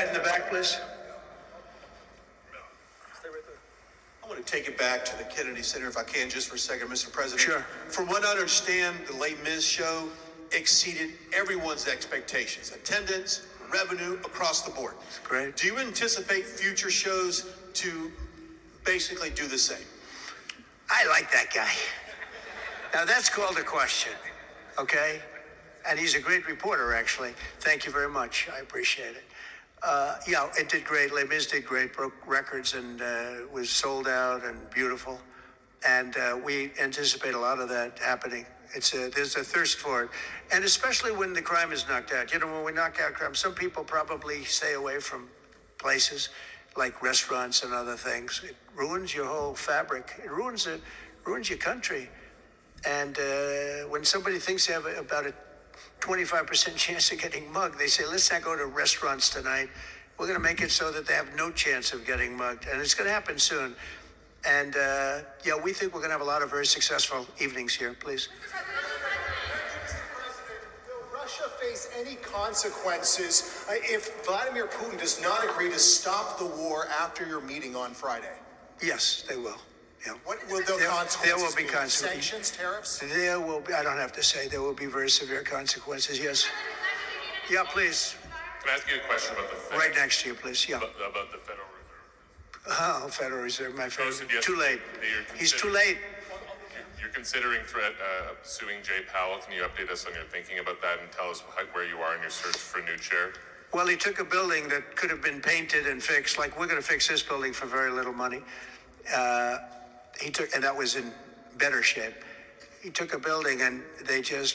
Pat in the back, please. I want to take it back to the Kennedy Center, if I can, just for a second, Mr. President. Sure. From what I understand, the Les Mis show exceeded everyone's expectations. Attendance, revenue, across the board. Great. Do you anticipate future shows to basically do the same? I like that guy. Now that's called a question, okay? And he's a great reporter, actually. Thank you very much. I appreciate it. Yeah, it did great. Les Mis did great, broke records, and was sold out and beautiful. And we anticipate a lot of that happening. There's a thirst for it. And especially when the crime is knocked out. You know, when we knock out crime, some people probably stay away from places like restaurants and other things. It ruins your whole fabric. It ruins your country. And when somebody thinks they have about a 25% chance of getting mugged, they say, let's not go to restaurants tonight. We're going to make it so that they have no chance of getting mugged. And it's going to happen soon. And yeah, we think we're going to have a lot of very successful evenings here. Please. Will Russia face any consequences if Vladimir Putin does not agree to stop the war after your meeting on Friday? Yes, they will. Yeah. What will the consequences there will be consequences. Sanctions, tariffs? There will be, I don't have to say, there will be very severe consequences, yes. Yeah, please. Can I ask you a question about the Fed? Right next to you, please, yeah. About the Federal Reserve. Oh, Federal Reserve, my favorite. Yes, Too late. He's too late. You're considering suing Jay Powell. Can you update us on your thinking about that and tell us where you are in your search for a new chair? Well, he took a building that could have been painted and fixed, like we're going to fix this building for very little money. And that was in better shape. He took a building and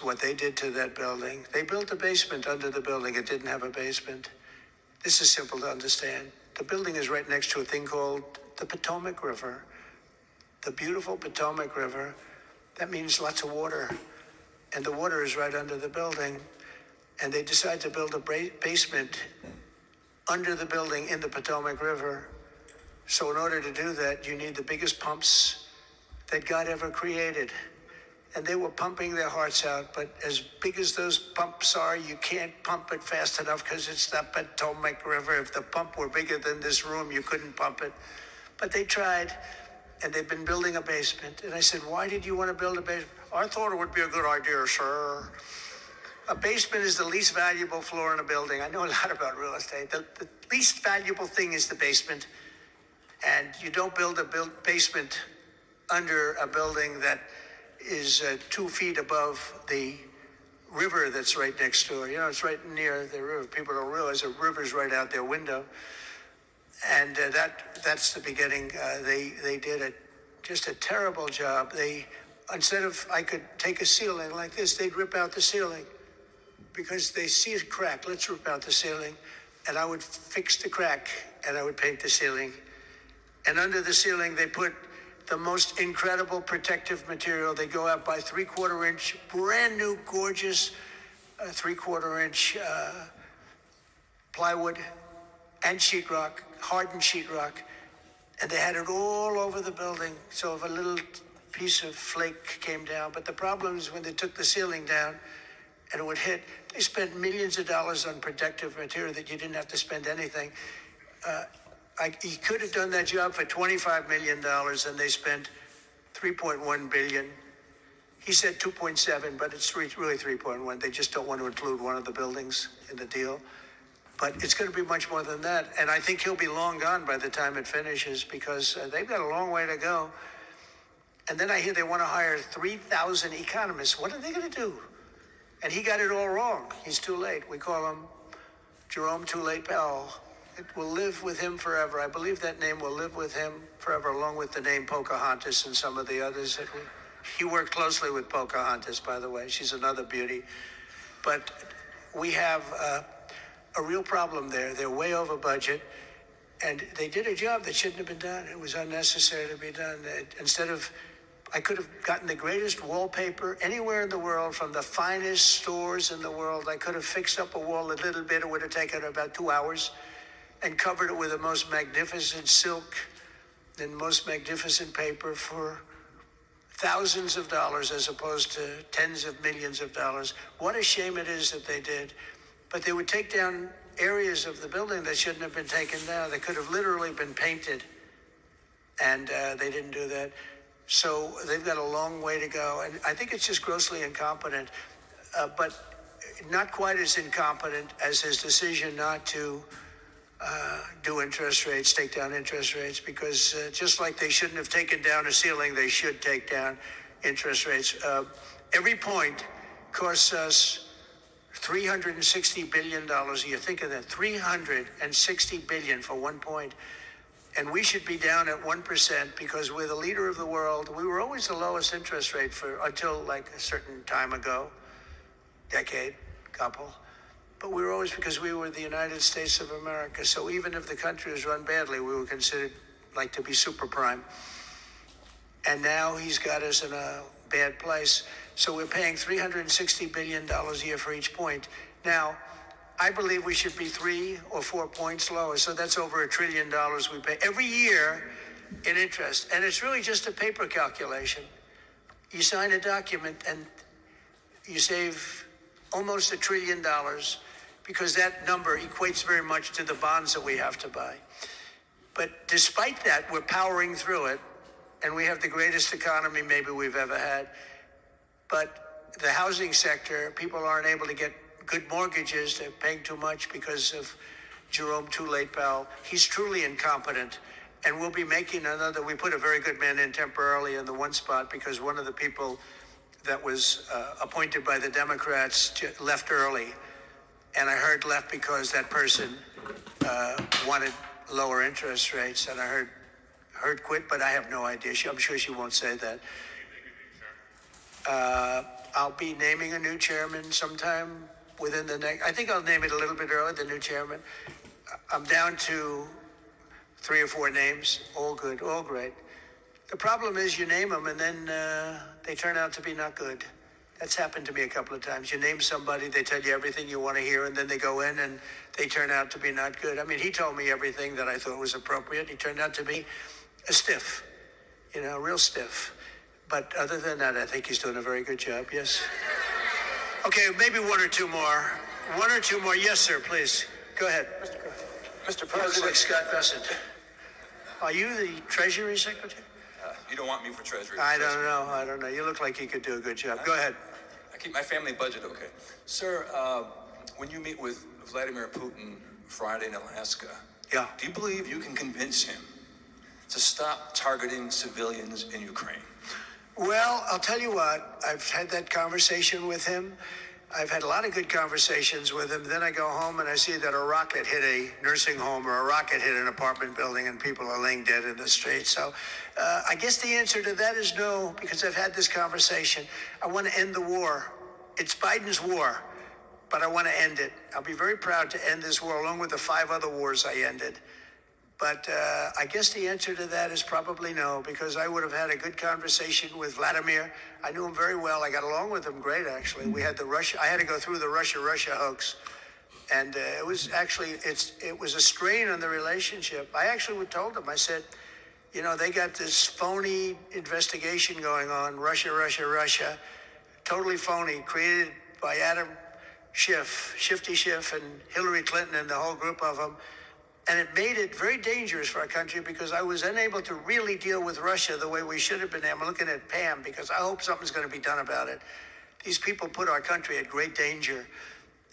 what they did to that building, they built a basement under the building. It didn't have a basement. This is simple to understand. The building is right next to a thing called the Potomac River. The beautiful Potomac River. That means lots of water. And the water is right under the building. And they decide to build a basement under the building in the Potomac River. So in order to do that, you need the biggest pumps that God ever created. And they were pumping their hearts out, but as big as those pumps are, you can't pump it fast enough because it's the Potomac River. If the pump were bigger than this room, you couldn't pump it. But they tried, and they've been building a basement. And I said, why did you want to build a basement? I thought it would be a good idea, sir. A basement is the least valuable floor in a building. I know a lot about real estate. The least valuable thing is the basement. And you don't build a basement under a building that is 2 feet above the river that's right next door. You know, it's right near the river. People don't realize the river's right out their window. And that's the beginning. They did just a terrible job. Instead of, I could take a ceiling like this, they'd rip out the ceiling because they see a crack. Let's rip out the ceiling. And I would fix the crack and I would paint the ceiling. And under the ceiling, they put the most incredible protective material. They go out by 3/4 inch, brand new, gorgeous 3/4 inch plywood and sheetrock, hardened sheetrock. And they had it all over the building. So if a little piece of flake came down, but the problem is when they took the ceiling down and it would hit, they spent millions of dollars on protective material that you didn't have to spend anything. He could have done that job for $25 million, and they spent $3.1 billion. He said 2.7, but it's really 3.1. They just don't want to include one of the buildings in the deal. But it's going to be much more than that. And I think he'll be long gone by the time it finishes because they've got a long way to go. And then I hear they want to hire 3,000 economists. What are they going to do? And he got it all wrong. He's too late. We call him Jerome Too Late Powell. It will live with him forever. I believe that name will live with him forever, along with the name Pocahontas and some of the others. He worked closely with Pocahontas, by the way. She's another beauty. But we have a real problem there. They're way over budget. And they did a job that shouldn't have been done. It was unnecessary to be done. I could have gotten the greatest wallpaper anywhere in the world from the finest stores in the world. I could have fixed up a wall a little bit. It would have taken about 2 hours. And covered it with the most magnificent silk and most magnificent paper for thousands of dollars as opposed to tens of millions of dollars. What a shame it is that they did. But they would take down areas of the building that shouldn't have been taken down. They could have literally been painted, and they didn't do that. So they've got a long way to go, and I think it's just grossly incompetent, but not quite as incompetent as his decision not to do interest rates, take down interest rates, because just like they shouldn't have taken down a ceiling, they should take down interest rates. Every point costs us $360 billion a year. Think of that, $360 billion for 1 point. And we should be down at 1% because we're the leader of the world. We were always the lowest interest rate until like a certain time ago, decade, couple. But we were always, because we were the United States of America. So even if the country was run badly, we were considered like to be super prime. And now he's got us in a bad place. So we're paying $360 billion a year for each point. Now, I believe we should be 3 or 4 points lower. So that's over $1 trillion we pay every year in interest. And it's really just a paper calculation. You sign a document and you save almost $1 trillion because that number equates very much to the bonds that we have to buy. But despite that, we're powering through it, and we have the greatest economy maybe we've ever had. But the housing sector, people aren't able to get good mortgages. They're paying too much because of Jerome Too Late Powell. He's truly incompetent. And we'll be making we put a very good man in temporarily in the one spot because one of the people that was appointed by the Democrats left early. And I heard left because that person wanted lower interest rates. And I heard quit, but I have no idea. I'm sure she won't say that. I'll be naming a new chairman sometime within the next, I think I'll name it a little bit early, the new chairman. I'm down to 3 or 4 names, all good, all great. The problem is you name them and then they turn out to be not good. That's happened to me a couple of times. You name somebody, they tell you everything you want to hear, and then they go in and they turn out to be not good. I mean, he told me everything that I thought was appropriate. He turned out to be a stiff, real stiff. But other than that, I think he's doing a very good job, yes. Okay, maybe 1 or 2 more. 1 or 2 more. Yes, sir, please. Go ahead. Mr. Looks like President, Scott Bessent. Are you the Treasury Secretary? you don't want me for Treasury. I don't know. You look like you could do a good job. Go ahead. I keep my family budget okay. Sir, when you meet with Vladimir Putin Friday in Alaska, Yeah. do you believe you can convince him to stop targeting civilians in Ukraine? Well, I'll tell you what, I've had that conversation with him. I've had a lot of good conversations with him. Then I go home and I see that a rocket hit a nursing home or a rocket hit an apartment building and people are laying dead in the street. So I guess the answer to that is no, because I've had this conversation. I want to end the war. It's Biden's war, but I want to end it. I'll be very proud to end this war along with the 5 other wars I ended. But I guess the answer to that is probably no, because I would have had a good conversation with Vladimir. I knew him very well. I got along with him great, actually. We had I had to go through the Russia hoax. And it was actually, it was a strain on the relationship. I actually told him, I said, they got this phony investigation going on, Russia, totally phony, created by Adam Schiff, Shifty Schiff, and Hillary Clinton and the whole group of them. And it made it very dangerous for our country because I was unable to really deal with Russia the way we should have been. I'm looking at Pam because I hope something's going to be done about it. These people put our country at great danger.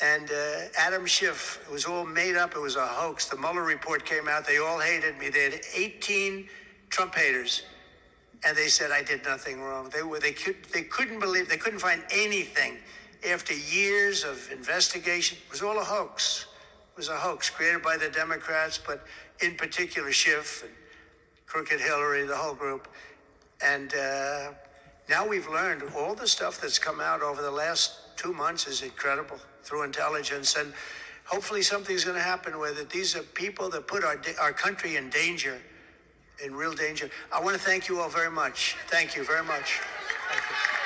And Adam Schiff, it was all made up. It was a hoax. The Mueller report came out. They all hated me. They had 18 Trump haters. And they said I did nothing wrong. They couldn't believe, they couldn't find anything. After years of investigation, it was all a hoax. It was a hoax created by the Democrats, but in particular Schiff and Crooked Hillary, the whole group. And now we've learned all the stuff that's come out over the last 2 months is incredible through intelligence. And hopefully something's going to happen with it. These are people that put our country in danger, in real danger. I want to thank you all very much. Thank you very much. Thank you.